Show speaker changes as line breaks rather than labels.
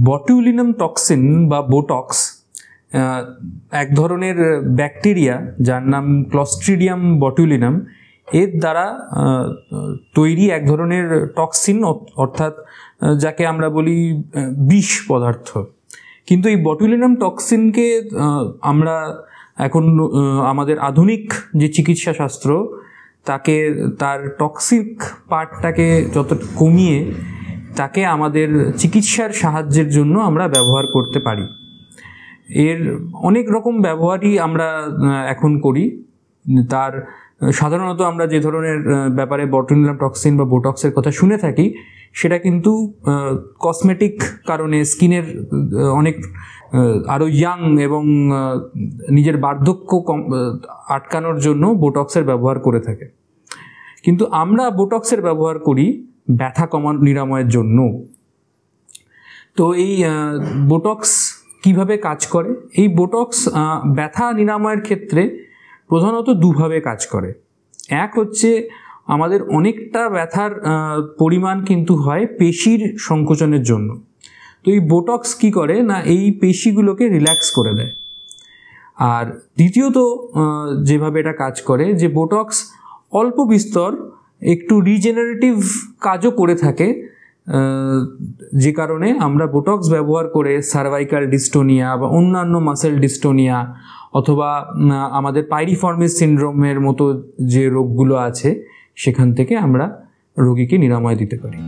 Botulinum toxin বা botox এক ধরনের ব্যাকটেরিয়া যার নাম ক্লস্ট্রিডিয়াম বটুলিনাম, এর দ্বারা তৈরি এক ধরনের টক্সিন, অর্থাৎ যাকে আমরা বলি বিষ পদার্থ। কিন্তু এই বটুলিনাম টক্সিনকে আমরা এখন আমাদের আধুনিক যে চিকিৎসা শাস্ত্র তাকে তার টক্সিক পার্টটাকে যত কমিয়ে তাকে আমাদের চিকিৎসার সাহায্যের জন্য আমরা ব্যবহার করতে পারি। এর অনেক রকম ব্যবহারই আমরা এখন করি। তার সাধারণত আমরা যে ধরনের ব্যাপারে বটুলিনাম টক্সিন বা বোটক্সের কথা শুনে থাকি সেটা কিন্তু কসমেটিক কারণে, স্কিনের অনেক আরও ইয়াং এবং নিজের বার্ধক্য আটকানোর জন্য বোটক্সের ব্যবহার করে থাকে। কিন্তু আমরা বোটক্সের ব্যবহার করি ব্যথা নিরাময়ের জন্য। তো এই বোটক্স কিভাবে কাজ করে? এই বোটক্স ব্যথা নিরাময়ের ক্ষেত্রে প্রধানত দুভাবে কাজ করে। এক হচ্ছে আমাদের অনেকটা ব্যথার পরিমাণ কিন্তু হয় পেশির সংকোচনের জন্য। তো এই বোটক্স কি করে না, এই পেশিগুলোকে রিল্যাক্স করে দেয়। আর দ্বিতীয়ত যেভাবে এটা কাজ করে, যে বোটক্স অল্প বিস্তর একটু রিজেনারেটিভ কাজও করে থাকে, যে কারণে আমরা বোটক্স ব্যবহার করে সার্ভাইকাল ডিস্টোনিয়া বা অন্যান্য মাসেল ডিস্টোনিয়া অথবা আমাদের পাইরিফর্মিস সিনড্রোমের মতো যে রোগগুলো আছে সেখান থেকে আমরা রোগীকে নিরাময় দিতে পারি।